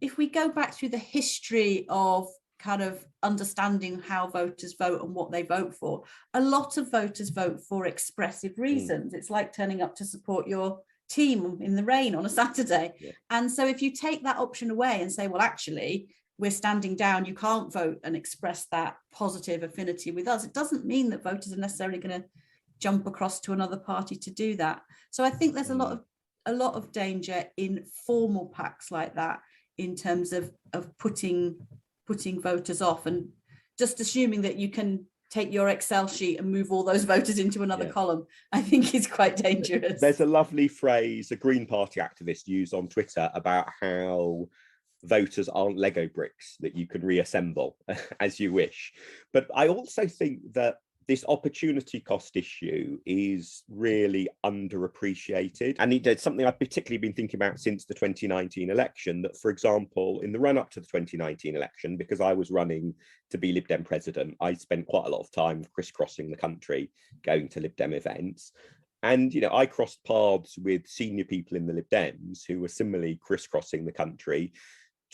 if we go back through the history of kind of understanding how voters vote and what they vote for, a lot of voters vote for expressive reasons. It's like turning up to support your team in the rain on a Saturday. And so if you take that option away and say, well, actually, we're standing down, you can't vote and express that positive affinity with us, it doesn't mean that voters are necessarily going to jump across to another party to do that. So I think there's a lot of danger in formal pacts like that, in terms of putting voters off and just assuming that you can take your Excel sheet and move all those voters into another column, I think is quite dangerous. There's a lovely phrase a Green Party activist used on Twitter about how voters aren't Lego bricks that you can reassemble as you wish. But I also think that this opportunity cost issue is really underappreciated. And it's something I've particularly been thinking about since the 2019 election, that, for example, in the run up to the 2019 election, because I was running to be Lib Dem president, I spent quite a lot of time crisscrossing the country, going to Lib Dem events. And, I crossed paths with senior people in the Lib Dems who were similarly crisscrossing the country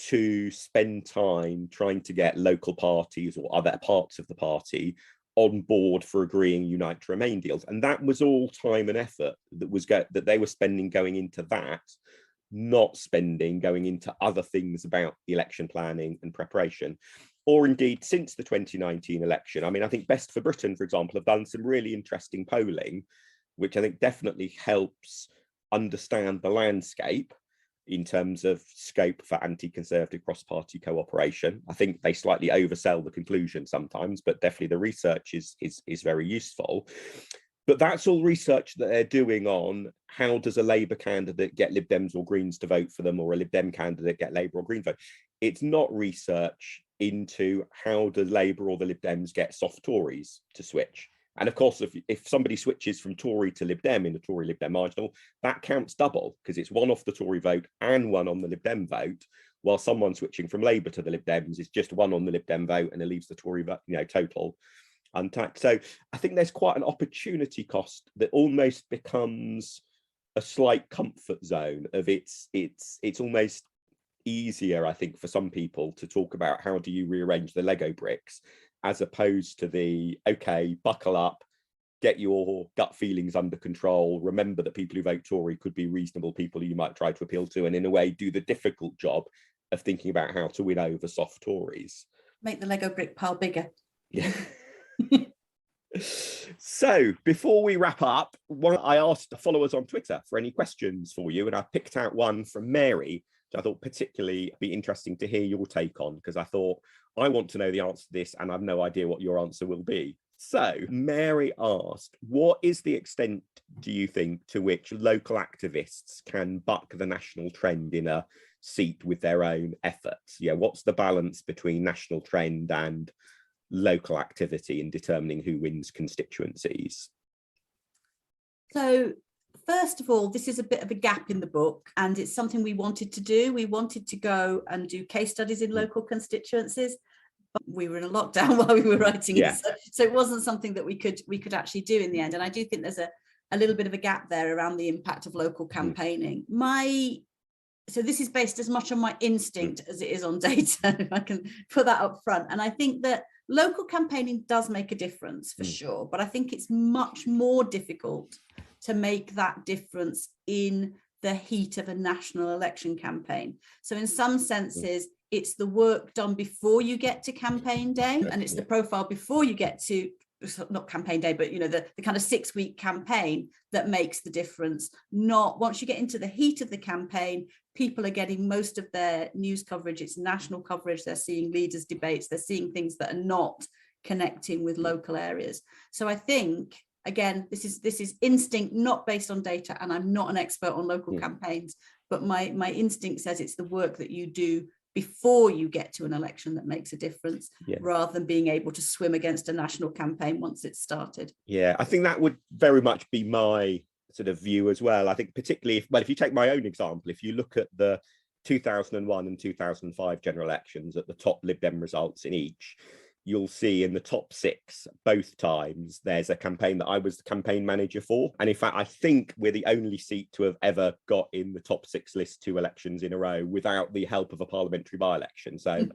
to spend time trying to get local parties or other parts of the party on board for agreeing Unite to Remain deals. And that was all time and effort that they were spending going into that, not spending going into other things about election planning and preparation. Or indeed, since the 2019 election, I mean, I think Best for Britain, for example, have done some really interesting polling, which I think definitely helps understand the landscape in terms of scope for anti-conservative cross-party cooperation. I think they slightly oversell the conclusion sometimes, but definitely the research is very useful. But that's all research that they're doing on how does a Labour candidate get Lib Dems or Greens to vote for them, or a Lib Dem candidate get Labour or Green vote. It's not research into how does Labour or the Lib Dems get soft Tories to switch. And of course, if somebody switches from Tory to Lib Dem in the Tory Lib Dem marginal, that counts double, because it's one off the Tory vote and one on the Lib Dem vote, while someone switching from Labour to the Lib Dems is just one on the Lib Dem vote, and it leaves the Tory vote, total untapped. So I think there's quite an opportunity cost that almost becomes a slight comfort zone of it's almost easier, I think, for some people to talk about how do you rearrange the Lego bricks, as opposed to the, okay, buckle up, get your gut feelings under control, remember that people who vote Tory could be reasonable people who you might try to appeal to, and in a way do the difficult job of thinking about how to win over soft Tories. Make the Lego brick pile bigger. Yeah. So before we wrap up, I asked followers on Twitter for any questions for you, and I picked out one from Mary, which I thought particularly be interesting to hear your take on, because I thought, I want to know the answer to this and I've no idea what your answer will be. So Mary asked, what is the extent, do you think, to which local activists can buck the national trend in a seat with their own efforts? Yeah, what's the balance between national trend and local activity in determining who wins constituencies? So first of all, this is a bit of a gap in the book, and it's something we wanted to do. We wanted to go and do case studies in local constituencies, but we were in a lockdown while we were writing it, so it wasn't something that we could actually do in the end. And I do think there's a little bit of a gap there around the impact of local campaigning. So this is based as much on my instinct as it is on data, if I can put that up front. And I think that local campaigning does make a difference for sure, but I think it's much more difficult to make that difference in the heat of a national election campaign. So in some senses, it's the work done before you get to campaign day, and it's the profile before you get to, not campaign day, but the kind of 6-week campaign that makes the difference. Not once you get into the heat of the campaign, people are getting most of their news coverage, it's national coverage, they're seeing leaders' debates, they're seeing things that are not connecting with local areas. So I think, again, this is instinct, not based on data, and I'm not an expert on local campaigns, but my instinct says it's the work that you do before you get to an election that makes a difference, rather than being able to swim against a national campaign once it's started. Yeah, I think that would very much be my sort of view as well. I think particularly, if you take my own example, if you look at the 2001 and 2005 general elections at the top Lib Dem results in each, you'll see in the top 6 both times there's a campaign that I was the campaign manager for. And in fact, I think we're the only seat to have ever got in the top 6 list 2 elections in a row without the help of a parliamentary by-election. So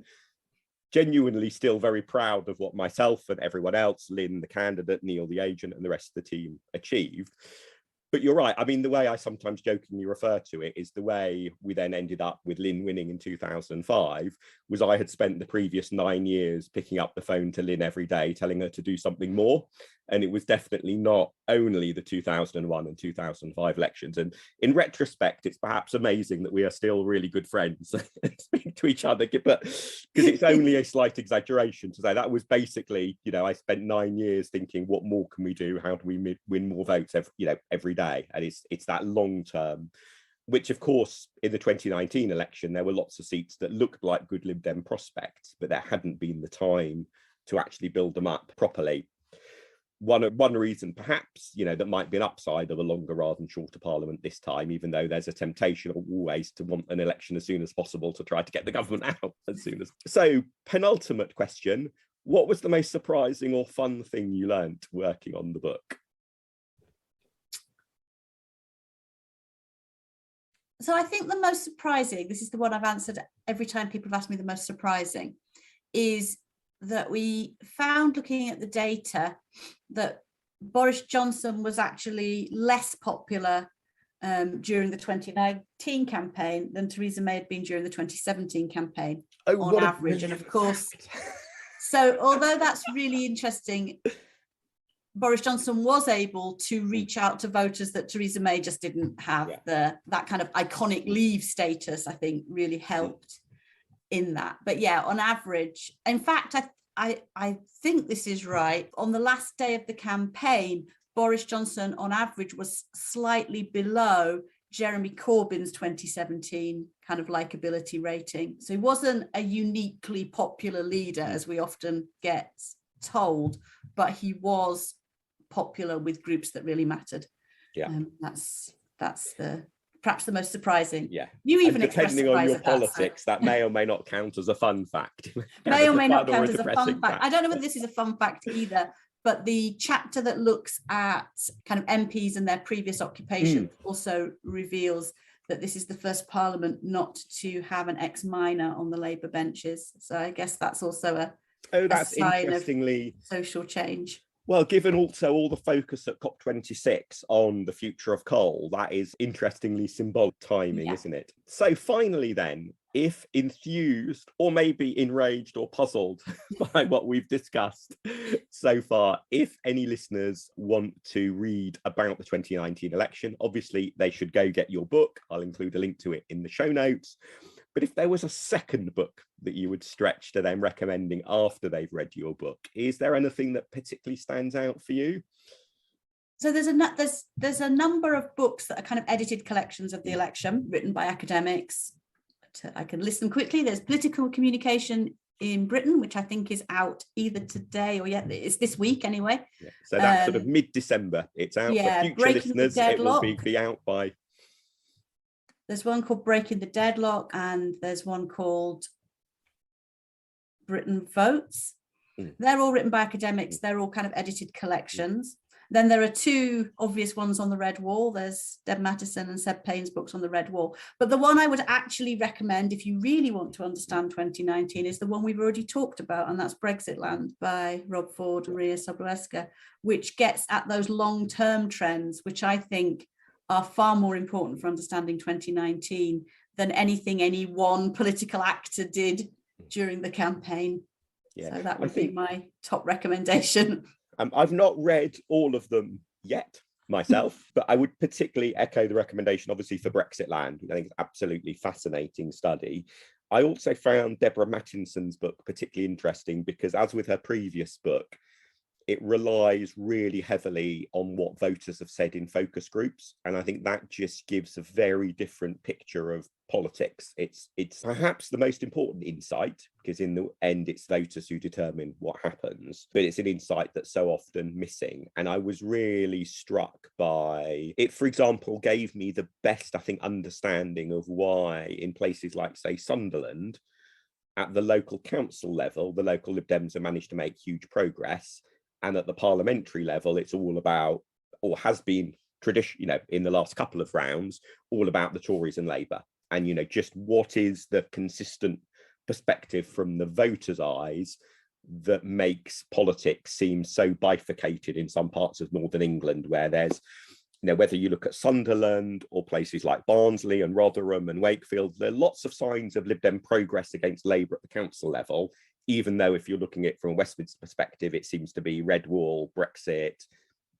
genuinely still very proud of what myself and everyone else, Lynn the candidate, Neil the agent, and the rest of the team achieved. But you're right. I mean, the way I sometimes jokingly refer to it is the way we then ended up with Lynn winning in 2005 was I had spent the previous 9 years picking up the phone to Lynn every day, telling her to do something more. And it was definitely not only the 2001 and 2005 elections. And in retrospect, it's perhaps amazing that we are still really good friends and speak to each other, but because it's only a slight exaggeration to say that was basically, I spent 9 years thinking, what more can we do? How do we win more votes every day? And it's that long term, which of course in the 2019 election, there were lots of seats that looked like good Lib Dem prospects, but there hadn't been the time to actually build them up properly. One reason perhaps, that might be an upside of a longer rather than shorter parliament this time, even though there's a temptation always to want an election as soon as possible to try to get the government out as soon as. So penultimate question, what was the most surprising or fun thing you learned working on the book? So I think the most surprising, this is the one I've answered every time people have asked me the most surprising, is that we found, looking at the data, that Boris Johnson was actually less popular during the 2019 campaign than Theresa May had been during the 2017 campaign on average. And of course, so although that's really interesting, Boris Johnson was able to reach out to voters that Theresa May just didn't have. That kind of iconic leave status, I think, really helped in that. But yeah, on average, in fact, I think this is right. On the last day of the campaign, Boris Johnson on average was slightly below Jeremy Corbyn's 2017 kind of likability rating. So he wasn't a uniquely popular leader, as we often get told, but he was popular with groups that really mattered. That's perhaps the most surprising. You even depending on your politics, that may or may not count as a fun fact. May or may not count as a fun fact. I don't know whether this is a fun fact either, but the chapter that looks at kind of MPs and their previous occupation also reveals that this is the first parliament not to have an ex-miner on the Labour benches. So I guess that's also that's a sign interestingly of social change. Well, given also all the focus at COP26 on the future of coal, that is interestingly symbolic timing, isn't it? So finally then, if enthused or maybe enraged or puzzled by what we've discussed so far, if any listeners want to read about the 2019 election, obviously they should go get your book. I'll include a link to it in the show notes. But if there was a second book that you would stretch to them recommending after they've read your book, is there anything that particularly stands out for you? So there's a number of books that are kind of edited collections of the election written by academics. I can list them quickly. There's Political Communication in Britain, which I think is out either today or it's this week anyway. Yeah, so that's sort of mid-December. It's out for future listeners. It will be out by... There's one called Breaking the Deadlock, and there's one called Britain Votes. They're all written by academics. They're all kind of edited collections. Then there are two obvious ones on the Red Wall. There's Deb Mattison and Seb Payne's books on the Red Wall. But the one I would actually recommend if you really want to understand 2019 is the one we've already talked about, and that's Brexitland by Rob Ford and Ria Sobieska, which gets at those long-term trends, which I think are far more important for understanding 2019 than anything any one political actor did during the campaign. Yeah, so that would be my top recommendation. I've not read all of them yet myself, but I would particularly echo the recommendation, obviously, for Brexitland. I think it's absolutely fascinating study. I also found Deborah Mattinson's book particularly interesting because, as with her previous book, it relies really heavily on what voters have said in focus groups. And I think that just gives a very different picture of politics. It's perhaps the most important insight, because in the end, it's voters who determine what happens, but it's an insight that's so often missing. And I was really struck by it. For example, gave me the best, I think, understanding of why in places like, say, Sunderland, at the local council level, the local Lib Dems have managed to make huge progress. And at the parliamentary level, it's all about, or has been tradition, in the last couple of rounds, all about the Tories and Labour. And, just what is the consistent perspective from the voters' eyes that makes politics seem so bifurcated in some parts of Northern England, where there's, whether you look at Sunderland or places like Barnsley and Rotherham and Wakefield, there are lots of signs of Lib Dem progress against Labour at the council level, even though if you're looking at it from a Westminster perspective, it seems to be Red Wall, Brexit,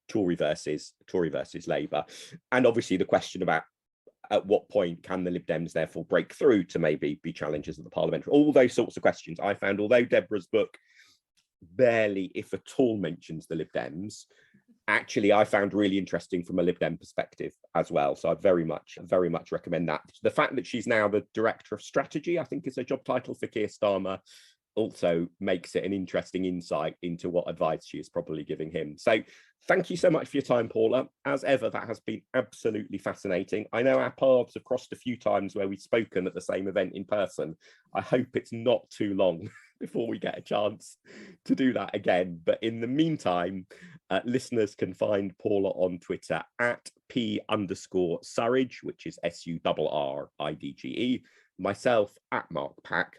Tory versus Labour. And obviously the question about at what point can the Lib Dems therefore break through to maybe be challengers of the parliamentary, all those sorts of questions. I found, although Deborah's book barely, if at all, mentions the Lib Dems, actually I found really interesting from a Lib Dem perspective as well. So I'd very much recommend that. The fact that she's now the Director of Strategy, I think is a job title for Keir Starmer, also makes it an interesting insight into what advice she is probably giving him. So thank you so much for your time, Paula. As ever, that has been absolutely fascinating. I know our paths have crossed a few times where we've spoken at the same event in person. I hope it's not too long before we get a chance to do that again. But in the meantime, listeners can find Paula on Twitter at P_Surridge, which is SURRIDGE, myself at Mark Pack,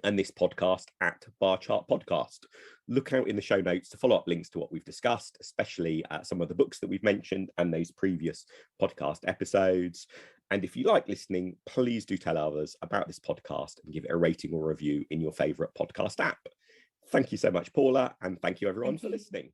and this podcast at Bar Chart Podcast. Look out in the show notes to follow up links to what we've discussed, especially some of the books that we've mentioned and those previous podcast episodes. And if you like listening, please do tell others about this podcast and give it a rating or review in your favourite podcast app. Thank you so much, Paula, and thank you everyone for listening.